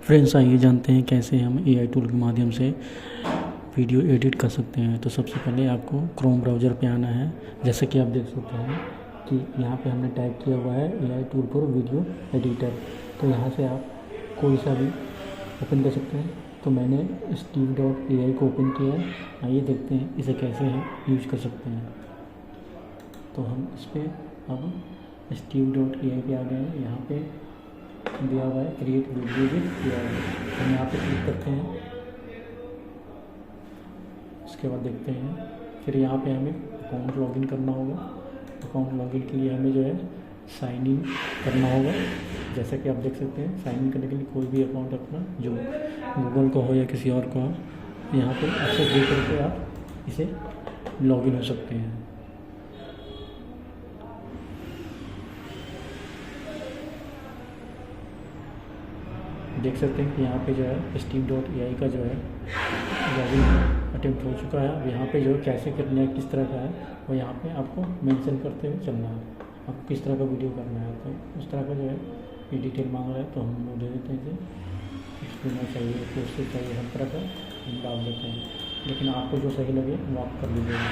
Friends, आइए जानते हैं कैसे हम एआई टूल के माध्यम से वीडियो एडिट कर सकते हैं। तो सबसे पहले आपको क्रोम ब्राउज़र पे आना है। जैसे कि आप देख सकते हैं कि यहाँ पे हमने टाइप किया हुआ है AI tool for video editor. तो यहाँ से आप कोई सा भी ओपन कर सकते हैं। तो मैंने steve.ai को ओपन किया है। आइए देखते हैं इसे कैसे हम यूज कर सकते हैं। तो हम इस पर अब steve.ai पे आ गए हैं। यहाँ पे दिया हुआ है क्रिएट वीडियो विद एआई। हम यहाँ पे क्लिक करते हैं। उसके बाद देखते हैं, फिर यहाँ पे हमें अकाउंट लॉगिन करना होगा। अकाउंट लॉगिन के लिए हमें जो है साइन इन करना होगा। जैसा कि आप देख सकते हैं, साइन इन करने के लिए कोई भी अकाउंट अपना जो गूगल का हो या किसी और का हो, यहाँ पे एक्सेस दे करके आप इसे लॉगिन हो सकते हैं। देख सकते हैं कि यहाँ पे जो है steve.ai का जो है लॉगिन अटेम्प्ट हो चुका है। अब यहाँ पे जो कैसे करना है, किस तरह का है, वो यहाँ पे आपको मेंशन करते हुए चलना है। आपको किस तरह का वीडियो करना है, तो उस तरह का जो है ये डिटेल मांग रहा है, तो हम वो दे देते हैं। एक्सप्लेनर चाहिए, पोस्टर चाहिए, हर तरह का हम डाल देते हैं। लेकिन आपको जो सही लगे वो आप कर लीजिएगा।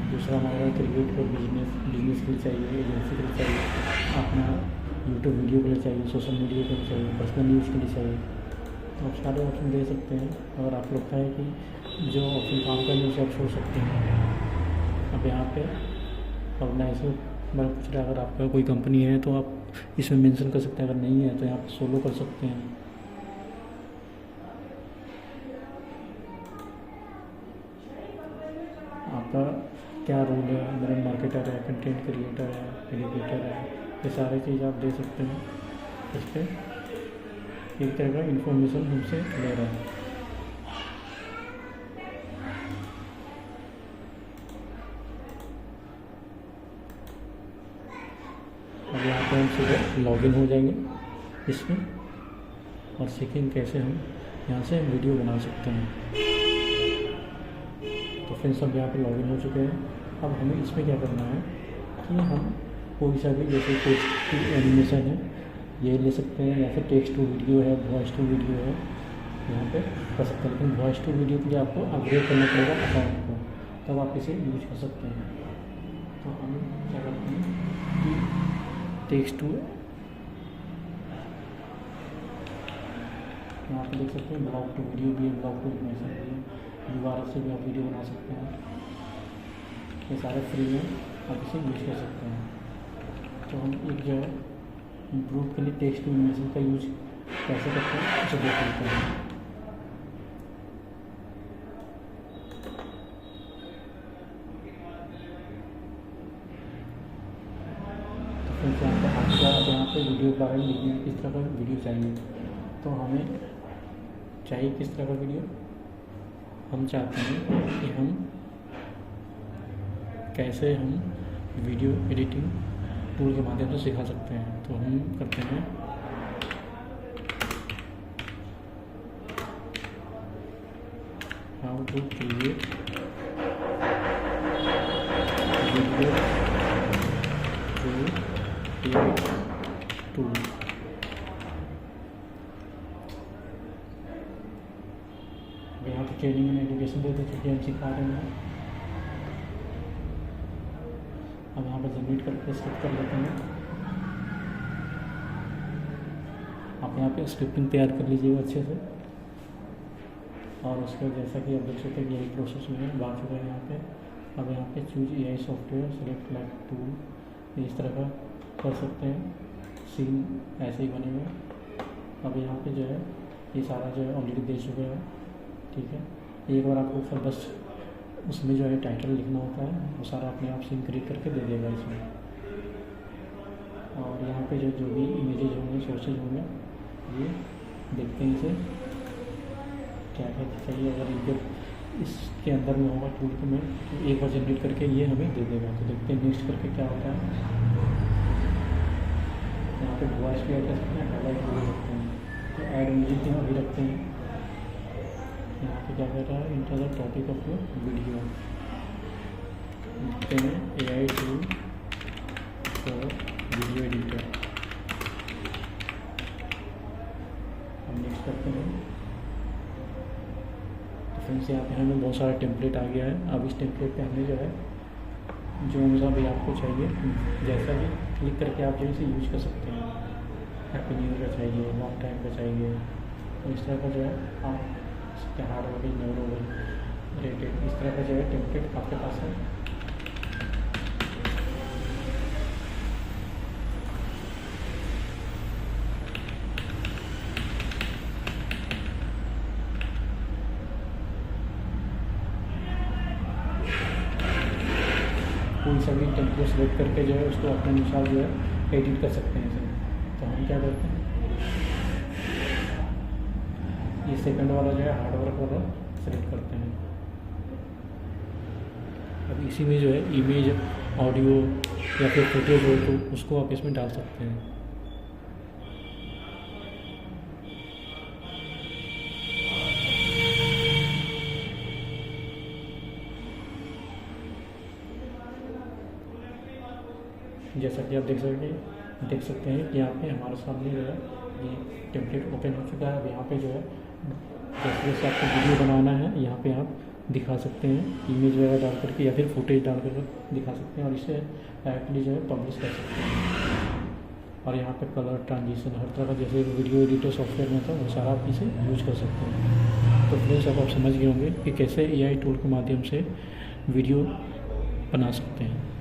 दूसरा हमारा क्रिएट फॉर बिजनेस के लिए चाहिए, एजेंसी के लिए चाहिए, अपना यूट्यूब वीडियो के लिए चाहिए, सोशल मीडिया के लिए चाहिए, पर्सनल यूज़ के लिए चाहिए। तो आप सारे ऑप्शन दे सकते हैं। अगर आपको लगता है कि जो ऑप्शन काम करेंगे उसे आप छोड़ सकते हैं। अब यहाँ पे ऑर्गेनाइजर मैं पूछ रहा है, अगर आपका कोई कंपनी है तो आप इसमें मेंशन कर सकते हैं। अगर नहीं है तो यहाँ पे सोलो कर सकते हैं। आपका क्या रोल है, मेरा मार्केटर है, कंटेंट क्रिएटर है, एडिटर है, ये सारी चीज़ आप दे सकते हैं। इस पर एक तरह का इन्फॉर्मेशन हमसे ले रहा है। अब यहाँ पे हम सीधे लॉगिन हो जाएंगे इसमें और सीखेंगे कैसे हम यहाँ से वीडियो बना सकते हैं। तो फ्रेंड्स, सब यहाँ पे लॉगिन हो चुके हैं। अब हमें इसमें क्या करना है कि हम कोई सा भी, जैसे टेक्स्ट टू एनिमेशन है ये ले सकते हैं, या फिर टेक्स्ट टू वीडियो है, वॉइस टू वीडियो है, यहाँ पे कर सकते हैं। लेकिन वॉइस टू वीडियो के लिए आपको अपग्रेड करना पड़ेगा अकाउंट को, तब आप इसे यूज कर सकते हैं। तो हम क्या करते हैं कि टेक्स्ट टू यहाँ पे देख सकते हैं, ब्लॉग टू वीडियो भी है, ब्लॉग टू एनिमेशन भी है, URL से भी आप वीडियो बना सकते हैं। ये सारे फ्री में आप इसे यूज कर सकते हैं। तो हम एक जो है इम्प्रूव के लिए टेक्स्ट टू एनिमेशन का यूज कैसे करते हैं उसे देख लेते हैं। तो फ्रेंड्स, यहाँ पे वीडियो के बारे में लिखना है, किस तरह का वीडियो चाहिए। तो हमें चाहिए किस तरह का वीडियो, हम चाहते हैं कि हम कैसे हम वीडियो एडिटिंग टूल के माध्यम से सिखा सकते हैं। तो हम करते हैं how to create video to AI tool. यहाँ पे ट्रेनिंग एंड एजुकेशन देते चूँकि हम सिखा रहे हैं। अब यहाँ पर जनरेट करके स्क्रिप्ट कर लेते हैं। आप यहाँ पे स्क्रिप्टिंग तैयार कर लीजिएगा अच्छे से। और उसके जैसा कि आप देख सकते हैं कि यही प्रोसेस में आ चुका है यहाँ पे। अब यहाँ पे choose AI software select like tool, इस तरह का कर सकते हैं। सीन ऐसे ही बने हुए। अब यहाँ पे जो है ये सारा जो है ऑलरेडी दे चुके हैं, ठीक है। एक बार आपको फिर बस उसमें जो है टाइटल लिखना होता है, वो सारा अपने आप सीन क्रिएट करके दे देगा इसमें। और यहाँ पे जो भी इमेजेज होंगे, सोर्सेज होंगे, ये देखते हैं इसे क्या क्या चाहिए। अगर इनके इसके अंदर में होगा टूल के में, तो एक बार जनरेट करके ये हमें दे देगा। तो देखते हैं नेक्स्ट करके क्या होता है। यहाँ पे वॉइस भी ऐड कर सकते हैं, हाईलाइट भी कर सकते हैं। तो ऐड म्यूजिक यहाँ भी रखते हैं। यहाँ पे क्या कर रहा है, enter the topic of your video. लिखते हैं AI tool for video editor. हम नेक्स्ट करते हैं। तो फ्रेंड्स यहाँ पे हमें बहुत सारा टेम्पलेट आ गया है। अब इस टेम्पलेट पे हमें जो है जो सा भी आपको चाहिए जैसा भी क्लिक करके आप जो इसे यूज कर सकते हैं। हैप्पी न्यू ईयर का चाहिए, लॉन्ग टाइम का चाहिए, तो इस तरह का जो है आप इसके हार्ड हो गई, न्यूरो हो गई, रेटेड, इस तरह का जो है टेम्पलेट आपके पास है। कोई सा भी टेम्पलेट सेलेक्ट करके जो है उसको अपने अनुसार जो है एडिट कर सकते हैं इसे। तो हम क्या करते हैं, ये सेकंड वाला जो है हार्ड वर्क वाला सेलेक्ट करते हैं। अब इसी में जो है इमेज, ऑडियो या फिर फोटोज हो तो उसको आप इसमें डाल सकते हैं। जैसा कि आप देख सकते हैं कि यहाँ पे हमारे सामने जो है ये टेम्पलेट ओपन हो चुका है। अब यहाँ पे जो है जैसे जैसे आपको वीडियो बनाना है यहाँ पे आप दिखा सकते हैं, इमेज वगैरह डाल करके या फिर फुटेज डाल कर दिखा सकते हैं और इसे डायरेक्टली जो है पब्लिश कर सकते हैं। और यहाँ पे कलर, ट्रांजिशन, हर तरह का जैसे वीडियो एडिटर सॉफ्टवेयर में था वो सारा आप इसे यूज कर सकते हैं। तो फ्रेंड्स अब आप समझ गए होंगे कि कैसे AI टूल के माध्यम से वीडियो बना सकते हैं।